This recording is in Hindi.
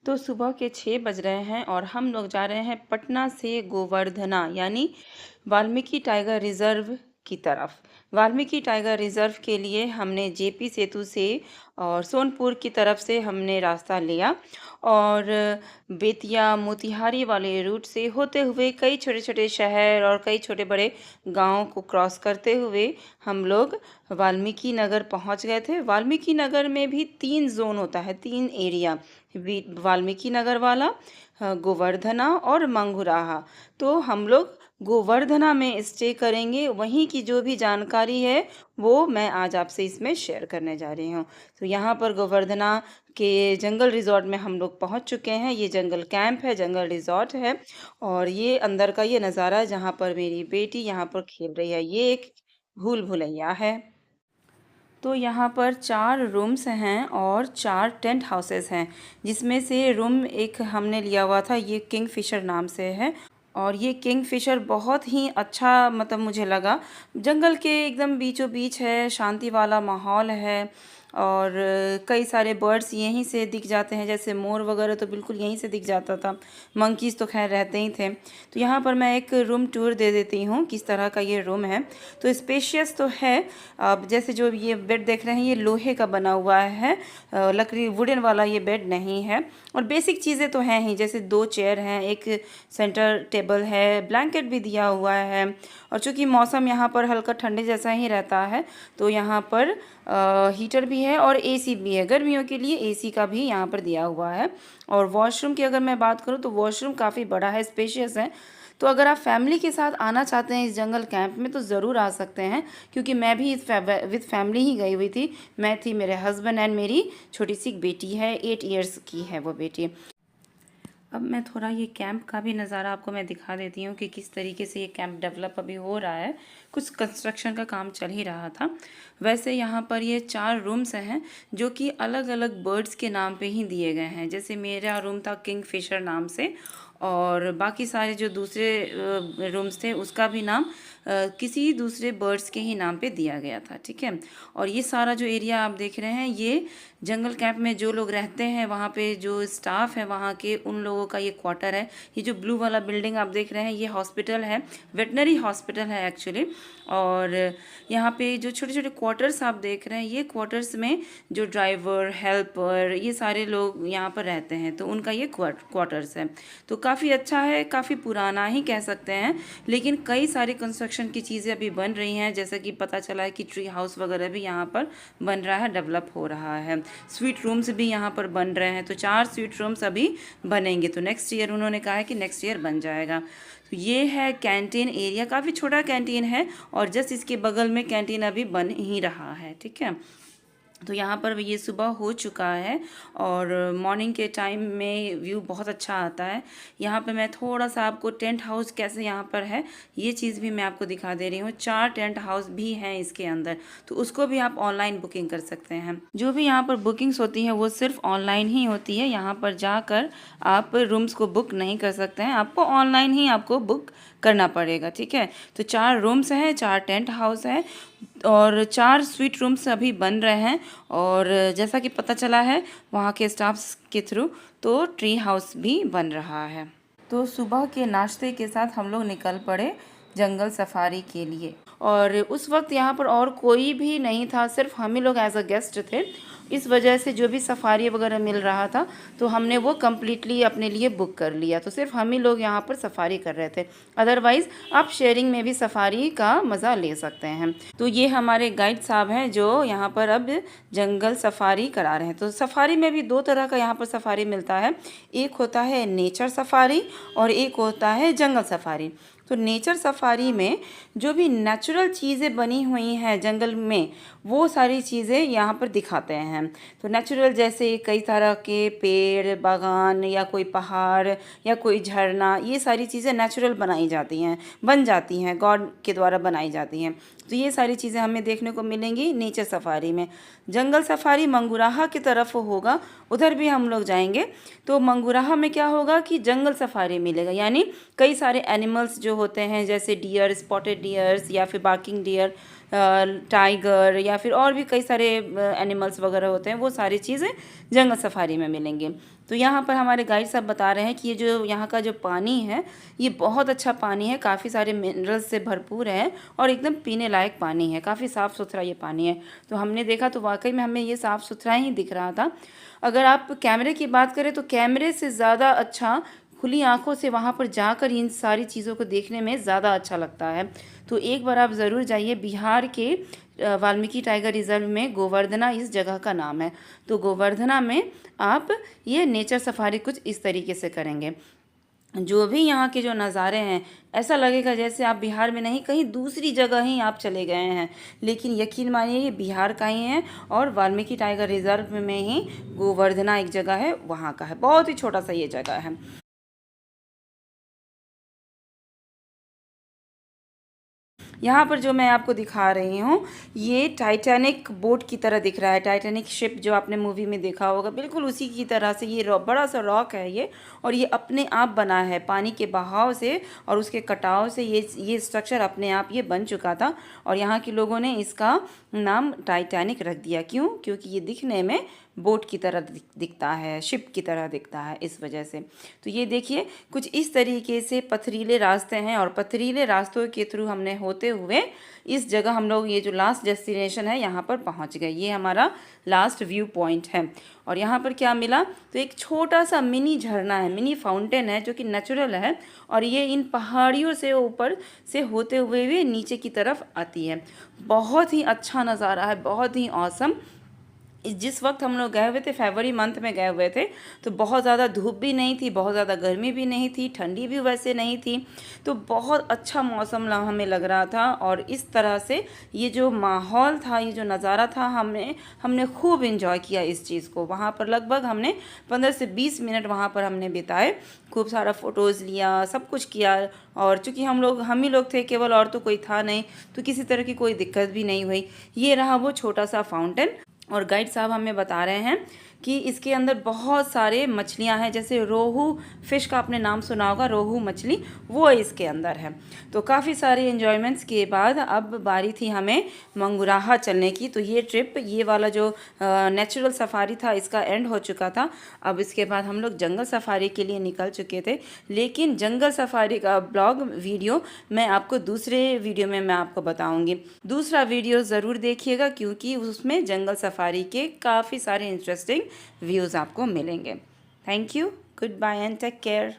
तो सुबह के 6 बज रहे हैं और हम लोग जा रहे हैं पटना से गोवर्धना यानी वाल्मीकि टाइगर रिजर्व की तरफ। वाल्मीकि टाइगर रिजर्व के लिए हमने जेपी सेतु से और सोनपुर की तरफ से हमने रास्ता लिया और बेतिया मोतिहारी वाले रूट से होते हुए कई छोटे छोटे शहर और कई छोटे बड़े गांवों को क्रॉस करते हुए हम लोग वाल्मीकि नगर पहुंच गए थे। वाल्मीकि नगर में भी 3 जोन होता है, 3 एरिया, वाल्मीकि नगर वाला, गोवर्धना और मंगुराहा। तो हम लोग गोवर्धना में स्टे करेंगे। वहीं की जो भी जानकारी है वो मैं आज आपसे इसमें शेयर करने जा रही हूँ। तो यहाँ पर गोवर्धना के जंगल रिजॉर्ट में हम लोग पहुँच चुके हैं। ये जंगल कैंप है, जंगल रिजॉर्ट है और ये अंदर का ये नज़ारा है जहाँ पर मेरी बेटी यहाँ पर खेल रही है। ये एक भूल भुलैया है। तो यहाँ पर 4 रूम्स हैं और 4 टेंट हाउसेस हैं, जिसमें से रूम एक हमने लिया हुआ था, ये किंगफिशर नाम से है। और ये किंगफिशर बहुत ही अच्छा मतलब मुझे लगा। जंगल के एकदम बीचों बीच है, शांति वाला माहौल है और कई सारे बर्ड्स यहीं से दिख जाते हैं, जैसे मोर वगैरह तो बिल्कुल यहीं से दिख जाता था। मंकीज़ तो खैर रहते ही थे। तो यहाँ पर मैं एक रूम टूर दे देती हूँ किस तरह का ये रूम है। तो स्पेशियस तो है। अब जैसे जो ये बेड देख रहे हैं ये लोहे का बना हुआ है, लकड़ी वुडन वाला ये बेड नहीं है। और बेसिक चीज़ें तो हैं ही, जैसे 2 चेयर हैं, एक सेंटर टेबल है, ब्लैंकेट भी दिया हुआ है। और चूंकि मौसम यहाँ पर हल्का ठंडे जैसा ही रहता है तो यहाँ पर हीटर भी है और एसी भी है। गर्मियों के लिए एसी का भी यहाँ पर दिया हुआ है। और वॉशरूम की अगर मैं बात करूँ तो वॉशरूम काफ़ी बड़ा है, स्पेशियस है। तो अगर आप फैमिली के साथ आना चाहते हैं इस जंगल कैंप में तो ज़रूर आ सकते हैं, क्योंकि मैं भी विद फैमिली ही गई हुई थी। मैं थी, मेरे हस्बैंड एंड मेरी छोटी सी बेटी है, 8 इयर्स की है वो बेटी। अब मैं थोड़ा ये कैंप का भी नज़ारा आपको मैं दिखा देती हूँ कि किस तरीके से ये कैंप डेवलप अभी हो रहा है। कुछ कंस्ट्रक्शन का काम चल ही रहा था। वैसे यहाँ पर ये 4 रूम्स हैं जो कि अलग अलग बर्ड्स के नाम पे ही दिए गए हैं। जैसे मेरा रूम था किंगफिशर नाम से और बाकी सारे जो दूसरे रूम्स थे उसका भी नाम किसी दूसरे बर्ड्स के ही नाम पे दिया गया था। ठीक है। और ये सारा जो एरिया आप देख रहे हैं ये जंगल कैंप में जो लोग रहते हैं, वहाँ पे जो स्टाफ है वहाँ के, उन लोगों का ये क्वार्टर है। ये जो ब्लू वाला बिल्डिंग आप देख रहे हैं ये हॉस्पिटल है, वेटनरी हॉस्पिटल है एक्चुअली। और यहाँ पे जो छोटे छोटे क्वार्टर्स आप देख रहे हैं ये क्वार्टर्स में जो ड्राइवर, हेल्पर, ये सारे लोग यहाँ पर रहते हैं, तो उनका ये क्वार्टर्स है। तो काफ़ी अच्छा है, काफ़ी पुराना ही कह सकते हैं, लेकिन कई सारी कंस्ट्रक्शन की चीज़ें अभी बन रही हैं। जैसा कि पता चला है कि ट्री हाउस वगैरह भी यहाँ पर बन रहा है, डेवलप हो रहा है। स्वीट रूम्स भी यहाँ पर बन रहे हैं। तो 4 स्वीट रूम्स अभी बनेंगे, तो नेक्स्ट ईयर उन्होंने कहा है कि नेक्स्ट ईयर बन जाएगा। तो ये है कैंटीन एरिया, काफ़ी छोटा कैंटीन है और जस्ट इसके बगल में कैंटीन अभी बन ही रहा है। ठीक है। तो यहाँ पर ये सुबह हो चुका है और मॉर्निंग के टाइम में व्यू बहुत अच्छा आता है। यहाँ पे मैं थोड़ा सा आपको टेंट हाउस कैसे यहाँ पर है ये चीज़ भी मैं आपको दिखा दे रही हूँ। 4 टेंट हाउस भी हैं इसके अंदर, तो उसको भी आप ऑनलाइन बुकिंग कर सकते हैं। जो भी यहाँ पर बुकिंग्स होती हैं वो सिर्फ ऑनलाइन ही होती है। यहाँ पर जाकर आप रूम्स को बुक नहीं कर सकते हैं, आपको ऑनलाइन ही आपको बुक करना पड़ेगा। ठीक है। तो 4 रूम्स हैं, 4 टेंट हाउस है और 4 स्वीट रूम्स अभी बन रहे हैं। और जैसा कि पता चला है वहाँ के स्टाफ्स के थ्रू, तो ट्री हाउस भी बन रहा है। तो सुबह के नाश्ते के साथ हम लोग निकल पड़े जंगल सफारी के लिए। और उस वक्त यहाँ पर और कोई भी नहीं था, सिर्फ हम ही लोग एज अ गेस्ट थे। इस वजह से जो भी सफारी वगैरह मिल रहा था तो हमने वो कम्प्लीटली अपने लिए बुक कर लिया। तो सिर्फ हम ही लोग यहाँ पर सफारी कर रहे थे। अदरवाइज़ आप शेयरिंग में भी सफारी का मज़ा ले सकते हैं। तो ये हमारे गाइड साहब हैं जो यहाँ पर अब जंगल सफारी करा रहे हैं। तो सफारी में भी 2 तरह का यहाँ पर सफारी मिलता है। एक होता है नेचर सफारी और एक होता है जंगल सफारी। तो नेचर सफारी में जो भी नेचुरल चीज़ें बनी हुई हैं जंगल में वो सारी चीज़ें यहाँ पर दिखाते हैं। तो नेचुरल जैसे कई तरह के पेड़, बागान या कोई पहाड़ या कोई झरना, ये सारी चीज़ें नेचुरल बनाई जाती हैं, बन जाती हैं, गॉड के द्वारा बनाई जाती हैं। तो ये सारी चीज़ें हमें देखने को मिलेंगी नेचर सफारी में। जंगल सफारी मंगुराहा की तरफ होगा, उधर भी हम लोग जाएंगे। तो मंगुराहा में क्या होगा कि जंगल सफारी मिलेगा, यानी कई सारे एनिमल्स जो होते हैं जैसे डियर, स्पॉटेड डियर्स या फिर बार्किंग डियर, टाइगर या फिर और भी कई सारे एनिमल्स वगैरह होते हैं, वो सारी चीज़ें जंगल सफारी में मिलेंगे। तो यहाँ पर हमारे गाइड साहब बता रहे हैं कि ये जो यहाँ का जो पानी है ये बहुत अच्छा पानी है, काफ़ी सारे मिनरल्स से भरपूर है और एकदम पीने लायक पानी है, काफ़ी साफ़ सुथरा ये पानी है। तो हमने देखा तो वाकई में हमें ये साफ़ सुथरा ही दिख रहा था। अगर आप कैमरे की बात करें तो कैमरे से ज़्यादा अच्छा खुली आंखों से वहाँ पर जाकर इन सारी चीज़ों को देखने में ज़्यादा अच्छा लगता है। तो एक बार आप ज़रूर जाइए। बिहार के वाल्मीकि टाइगर रिजर्व में गोवर्धना इस जगह का नाम है। तो गोवर्धना में आप ये नेचर सफारी कुछ इस तरीके से करेंगे। जो भी यहाँ के जो नज़ारे हैं, ऐसा लगेगा जैसे आप बिहार में नहीं कहीं दूसरी जगह ही आप चले गए हैं। लेकिन यकीन मानिए ये बिहार का ही है और वाल्मीकि टाइगर रिजर्व में ही गोवर्धना एक जगह है, वहाँ का है। बहुत ही छोटा सा ये जगह है। यहाँ पर जो मैं आपको दिखा रही हूँ ये टाइटैनिक बोट की तरह दिख रहा है। टाइटैनिक शिप जो आपने मूवी में देखा होगा, बिल्कुल उसी की तरह से ये बड़ा सा रॉक है ये, और ये अपने आप बना है पानी के बहाव से और उसके कटाव से। ये स्ट्रक्चर अपने आप ये बन चुका था और यहाँ के लोगों ने इसका नाम टाइटैनिक रख दिया। क्यों? क्योंकि ये दिखने में बोट की तरह दिखता है, शिप की तरह दिखता है, इस वजह से। तो ये देखिए कुछ इस तरीके से पथरीले रास्ते हैं और पथरीले रास्तों के थ्रू हमने होते हुए इस जगह हम लोग ये जो लास्ट डेस्टिनेशन है यहाँ पर पहुँच गए। ये हमारा लास्ट व्यू पॉइंट है। और यहाँ पर क्या मिला? तो एक छोटा सा मिनी झरना है, मिनी फाउंटेन है जो कि नेचुरल है और ये इन पहाड़ियों से ऊपर से होते हुए भी नीचे की तरफ आती है। बहुत ही अच्छा नज़ारा है, बहुत ही औसम। जिस वक्त हम लोग गए हुए थे फरवरी मंथ में गए हुए थे, तो बहुत ज़्यादा धूप भी नहीं थी, बहुत ज़्यादा गर्मी भी नहीं थी, ठंडी भी वैसे नहीं थी। तो बहुत अच्छा मौसम हमें लग रहा था और इस तरह से ये जो माहौल था, ये जो नज़ारा था, हमने खूब इन्जॉय किया इस चीज़ को। वहाँ पर लगभग हमने 15 से 20 मिनट वहाँ पर हमने बिताए, खूब सारा फ़ोटोज़ लिया, सब कुछ किया। और चूँकि हम ही लोग थे केवल, और तो कोई था नहीं, तो किसी तरह की कोई दिक्कत भी नहीं हुई। ये रहा वो छोटा सा फाउंटेन। और गाइड साहब हमें बता रहे हैं कि इसके अंदर बहुत सारे मछलियां हैं, जैसे रोहू फिश का आपने नाम सुना होगा, रोहू मछली, वो इसके अंदर है। तो काफ़ी सारे एंजॉयमेंट्स के बाद अब बारी थी हमें मंगुराहा चलने की। तो ये ट्रिप, ये वाला जो नेचुरल सफारी था, इसका एंड हो चुका था। अब इसके बाद हम लोग जंगल सफारी के लिए निकल चुके थे। लेकिन जंगल सफारी का ब्लॉग वीडियो मैं आपको दूसरे वीडियो में मैं आपको बताऊंगी। दूसरा वीडियो ज़रूर देखिएगा क्योंकि उसमें जंगल सफारी के काफ़ी सारे इंटरेस्टिंग व्यूज़ आपको मिलेंगे। Thank you, goodbye and take care.